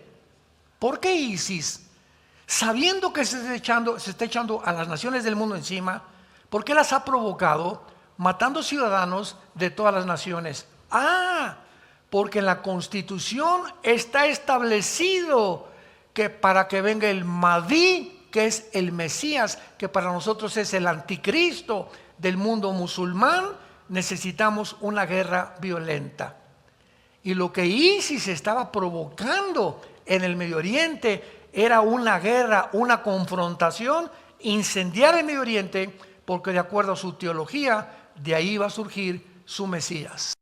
Speaker 1: ¿por qué ISIS, sabiendo que se está echando a las naciones del mundo encima, por qué las ha provocado matando ciudadanos de todas las naciones? Porque en la Constitución está establecido que para que venga el Mahdi, que es el Mesías, que para nosotros es el anticristo del mundo musulmán, necesitamos una guerra violenta. Y lo que ISIS estaba provocando en el Medio Oriente era una guerra, una confrontación, incendiar el Medio Oriente, porque de acuerdo a su teología, de ahí va a surgir su Mesías.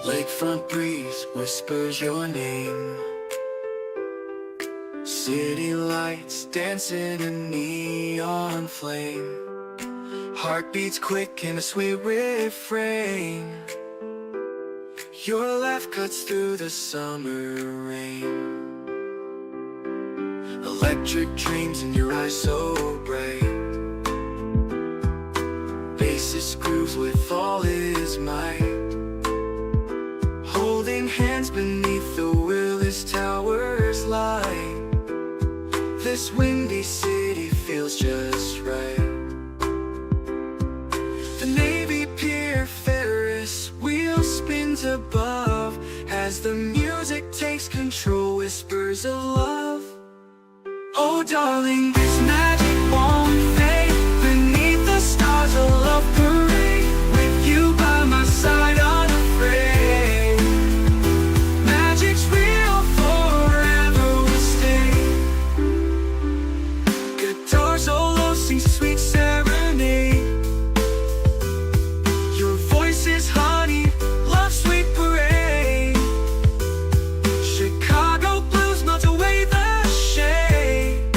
Speaker 2: Lakefront breeze whispers your name. City lights dancing in neon flame. Heartbeats quick in a sweet refrain. Your laugh cuts through the summer rain. Electric dreams in your eyes so bright. Bassist grooves with all his might. Holding hands beneath the Willis Towers light. This windy city feels just right. The Navy Pier Ferris wheel spins above. As the music takes control, whispers of love. Oh darling, this magic won't fade. Beneath the stars a love parade. With you by my side unafraid. Magic's real, forever will stay. Guitar solo sings sweet serenade. Your voice is honey, love's sweet parade. Chicago blues melt away the shade.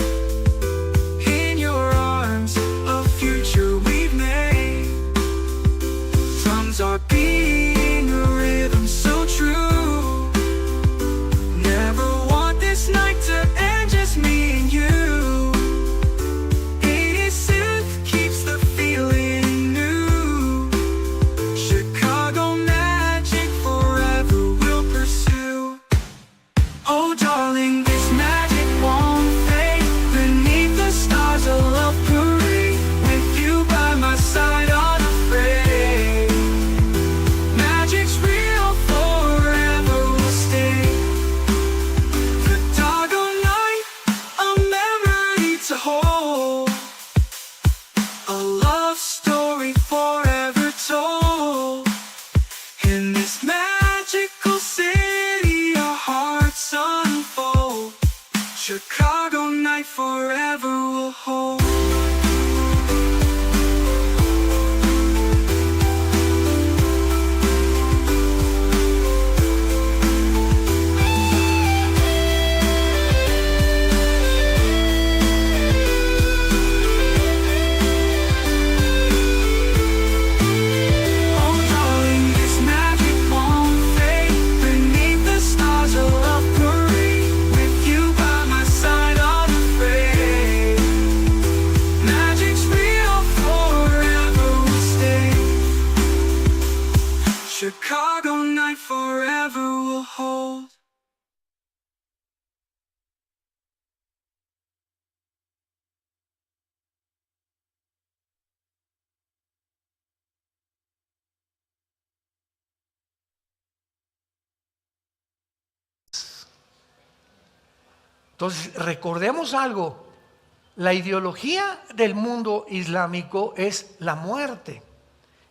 Speaker 2: In your arms, a future we've made. Drums are beating a rhythm so true. Never want this night to end, just me and you. 80s synth keeps the feeling new. Chicago magic forever will pursue. Oh darling, this magic won't fade. Beneath the stars a love parade. With you by my side unafraid. Magic's real, forever will stay. The doggone night, a memory to hold. A love story forever told. In this magical city, our hearts unfold. Chicago night forever will hold. Oh darling, this magic won't fade. Beneath the stars a love parade. With you by my side unafraid. Magic's real, forever will stay. Chicago night forever will hold.
Speaker 1: Entonces, recordemos algo. La ideología del mundo islámico es la muerte.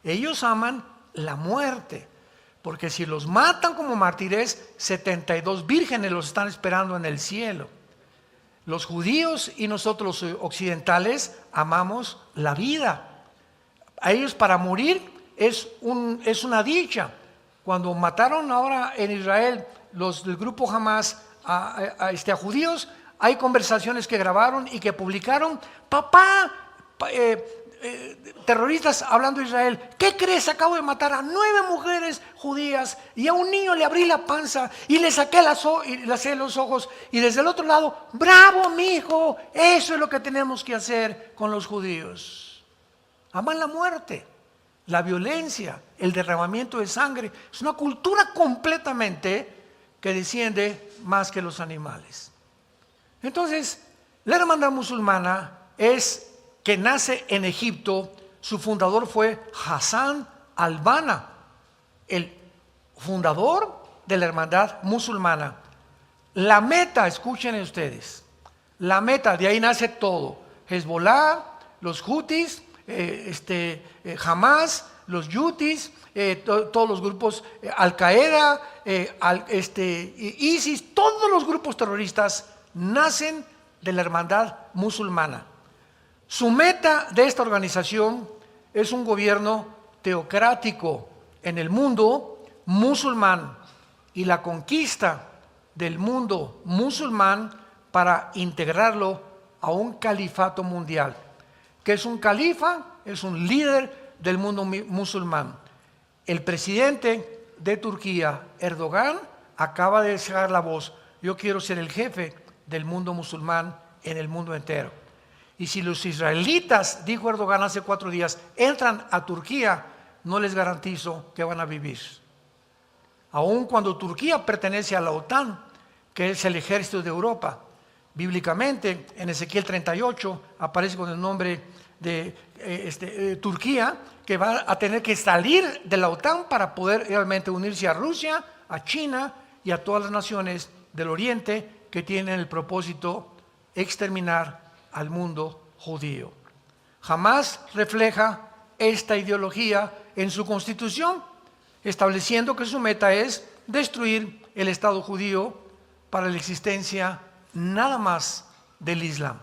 Speaker 1: Ellos aman la muerte, porque si los matan como mártires, 72 vírgenes los están esperando en el cielo. Los judíos y nosotros los occidentales amamos la vida. A ellos para morir es una dicha. Cuando mataron ahora en Israel los del grupo Hamas a judíos, hay conversaciones que grabaron y que publicaron. Papá, terroristas hablando de Israel, ¿qué crees? Acabo de matar a 9 mujeres judías y a un niño le abrí la panza y le saqué los ojos, y desde el otro lado, bravo mi hijo, eso es lo que tenemos que hacer con los judíos. Aman la muerte, la violencia, el derramamiento de sangre. Es una cultura completamente que desciende más que los animales. Entonces, la hermandad musulmana es que nace en Egipto. Su fundador fue Hassan al-Banna, el fundador de la hermandad musulmana. La meta, escuchen ustedes, la meta, de ahí nace todo. Hezbollah, los Houthis, Hamas, los Yutis, todos los grupos, Al-Qaeda, ISIS, todos los grupos terroristas nacen de la hermandad musulmana. Su meta de esta organización es un gobierno teocrático en el mundo musulmán y la conquista del mundo musulmán para integrarlo a un califato mundial. ¿Qué es un califa? Es un líder del mundo musulmán. El presidente de Turquía, Erdogan, acaba de dejar la voz: yo quiero ser el jefe del mundo musulmán en el mundo entero. Y si los israelitas, dijo Erdogan hace 4 días, entran a Turquía, no les garantizo que van a vivir. Aun cuando Turquía pertenece a la OTAN, que es el ejército de Europa, bíblicamente en Ezequiel 38 aparece con el nombre de Turquía, que va a tener que salir de la OTAN para poder realmente unirse a Rusia, a China y a todas las naciones del Oriente que tienen el propósito de exterminar al mundo judío. Jamás refleja esta ideología en su constitución, estableciendo que su meta es destruir el Estado judío para la existencia nada más del Islam.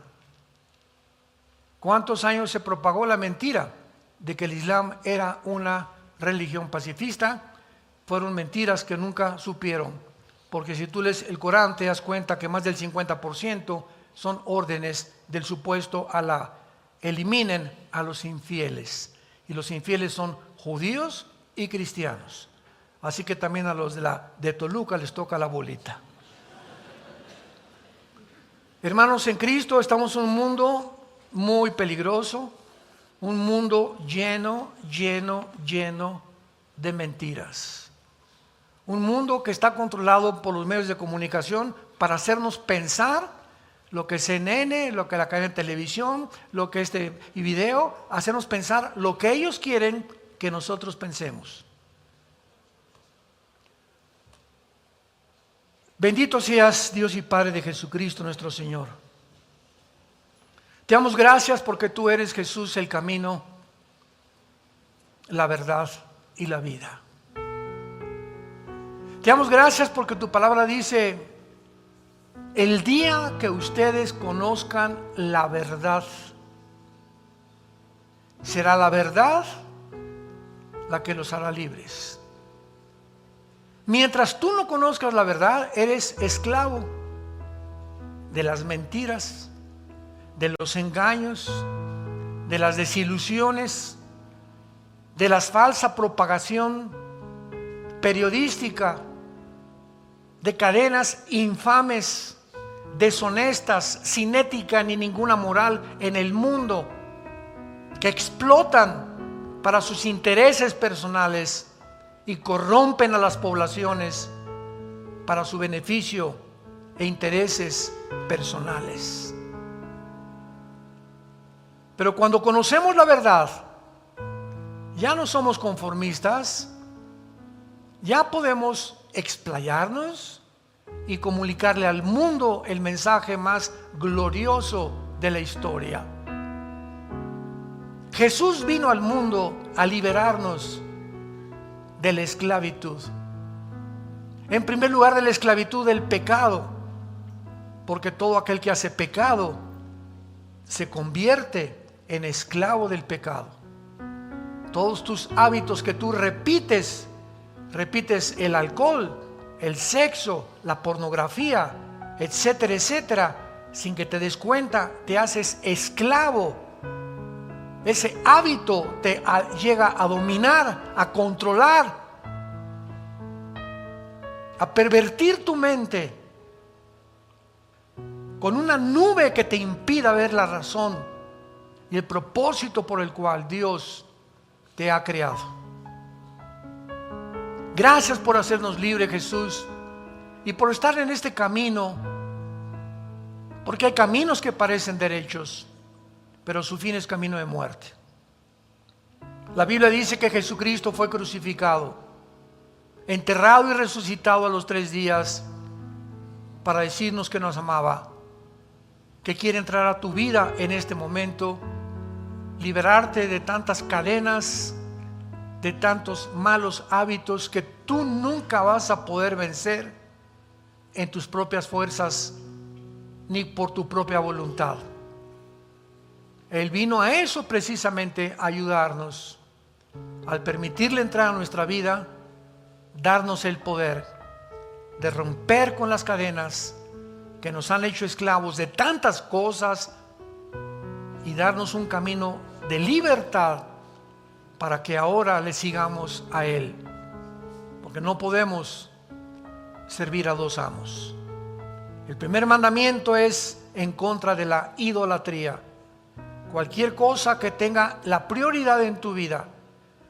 Speaker 1: ¿Cuántos años se propagó la mentira de que el Islam era una religión pacifista? Fueron mentiras que nunca supieron, porque si tú lees el Corán te das cuenta que más del 50% son órdenes del supuesto Alá. Eliminen a los infieles, y los infieles son judíos y cristianos. Así que también a los de Toluca les toca la bolita. Hermanos en Cristo, estamos en un mundo muy peligroso, un mundo lleno de mentiras. Un mundo que está controlado por los medios de comunicación para hacernos pensar lo que CNN, lo que la cadena de televisión, lo que y video, hacernos pensar lo que ellos quieren que nosotros pensemos. Bendito seas, Dios y Padre de Jesucristo nuestro Señor. Te damos gracias porque tú eres, Jesús, el camino, la verdad y la vida. Te damos gracias porque tu palabra dice: el día que ustedes conozcan la verdad, será la verdad la que los hará libres. Mientras tú no conozcas la verdad, eres esclavo de las mentiras, de los engaños, de las desilusiones, de la falsa propagación periodística, de cadenas infames, deshonestas, sin ética ni ninguna moral en el mundo, que explotan para sus intereses personales y corrompen a las poblaciones para su beneficio e intereses personales. Pero cuando conocemos la verdad, ya no somos conformistas, ya podemos explayarnos y comunicarle al mundo el mensaje más glorioso de la historia. Jesús vino al mundo a liberarnos de la esclavitud. En primer lugar, de la esclavitud del pecado, porque todo aquel que hace pecado se convierte en esclavo del pecado. Todos tus hábitos que tú repites el alcohol, el sexo, la pornografía, etcétera, etcétera, sin que te des cuenta, te haces esclavo. Ese hábito te llega a dominar, a controlar, a pervertir tu mente con una nube que te impida ver la razón y el propósito por el cual Dios te ha creado. Gracias por hacernos libres, Jesús, y por estar en este camino, porque hay caminos que parecen derechos, pero su fin es camino de muerte. La Biblia dice que Jesucristo fue crucificado, enterrado y resucitado a los 3 días para decirnos que nos amaba, que quiere entrar a tu vida en este momento, liberarte de tantas cadenas, de tantos malos hábitos que tú nunca vas a poder vencer en tus propias fuerzas ni por tu propia voluntad. Él vino a eso precisamente, a ayudarnos, al permitirle entrar a nuestra vida, darnos el poder de romper con las cadenas que nos han hecho esclavos de tantas cosas y darnos un camino de libertad para que ahora le sigamos a Él, porque no podemos servir a 2 amos. El primer mandamiento es en contra de la idolatría. Cualquier cosa que tenga la prioridad en tu vida,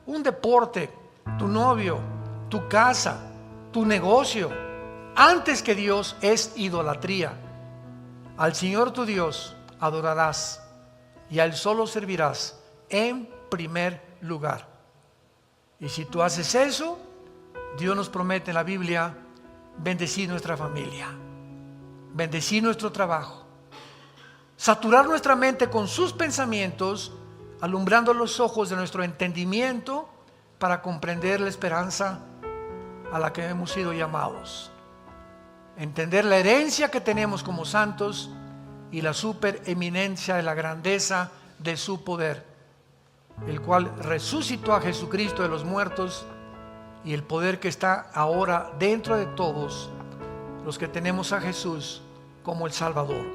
Speaker 1: un deporte, tu novio, tu casa, tu negocio, antes que Dios, es idolatría. Al Señor tu Dios adorarás y a Él solo servirás en primer lugar. Y si tú haces eso, Dios nos promete en la Biblia bendecir nuestra familia, bendecir nuestro trabajo, saturar nuestra mente con sus pensamientos, alumbrando los ojos de nuestro entendimiento para comprender la esperanza a la que hemos sido llamados, entender la herencia que tenemos como santos y la supereminencia de la grandeza de su poder, el cual resucitó a Jesucristo de los muertos, y el poder que está ahora dentro de todos los que tenemos a Jesús como el Salvador.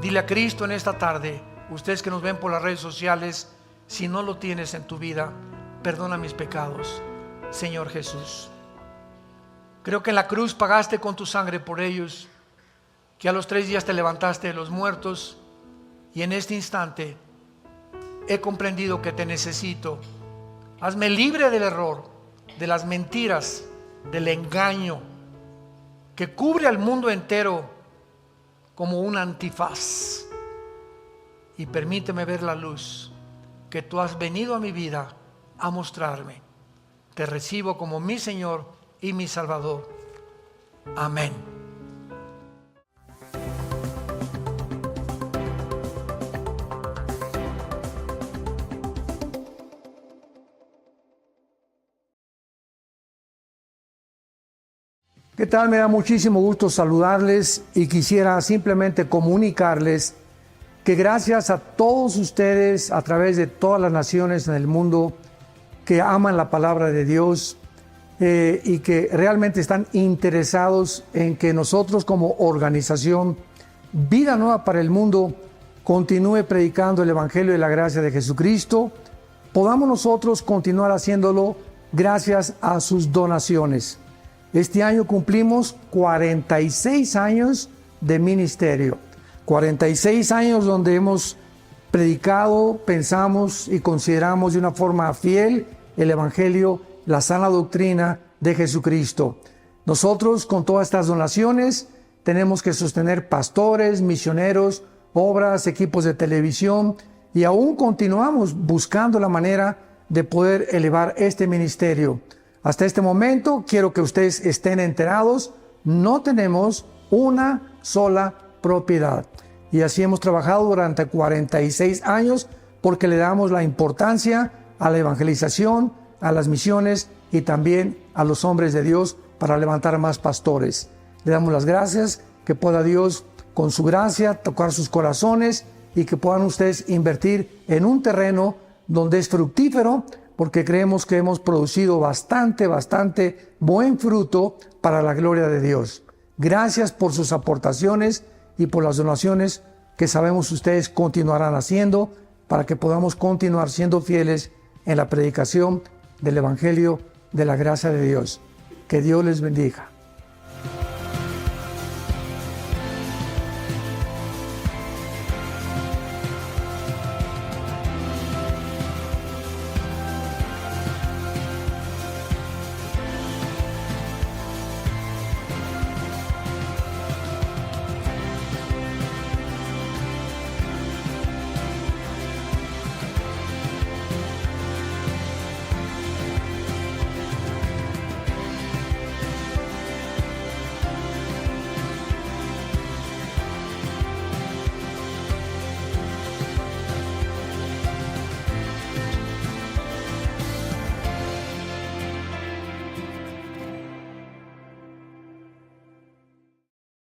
Speaker 1: Dile a Cristo en esta tarde, ustedes que nos ven por las redes sociales, si no lo tienes en tu vida, perdona mis pecados, Señor Jesús. Creo que en la cruz pagaste con tu sangre por ellos, que a los 3 días te levantaste de los muertos, y en este instante he comprendido que te necesito. Hazme libre del error, de las mentiras, del engaño que cubre al mundo entero como un antifaz, y permíteme ver la luz que tú has venido a mi vida a mostrarme. Te recibo como mi Señor y mi Salvador. Amén. ¿Qué tal? Me da muchísimo gusto saludarles y quisiera simplemente comunicarles que gracias a todos ustedes a través de todas las naciones en el mundo que aman la palabra de Dios y que realmente están interesados en que nosotros como organización Vida Nueva para el Mundo continúe predicando el Evangelio de la gracia de Jesucristo, podamos nosotros continuar haciéndolo gracias a sus donaciones. Este año cumplimos 46 años de ministerio, 46 años donde hemos predicado, pensamos y consideramos de una forma fiel el Evangelio, la sana doctrina de Jesucristo. Nosotros con todas estas donaciones tenemos que sostener pastores, misioneros, obras, equipos de televisión, y aún continuamos buscando la manera de poder elevar este ministerio. Hasta este momento, quiero que ustedes estén enterados, no tenemos una sola propiedad. Y así hemos trabajado durante 46 años porque le damos la importancia a la evangelización, a las misiones y también a los hombres de Dios para levantar más pastores. Le damos las gracias, que pueda Dios con su gracia tocar sus corazones y que puedan ustedes invertir en un terreno donde es fructífero, porque creemos que hemos producido bastante buen fruto para la gloria de Dios. Gracias por sus aportaciones y por las donaciones que sabemos ustedes continuarán haciendo para que podamos continuar siendo fieles en la predicación del Evangelio de la gracia de Dios. Que Dios les bendiga.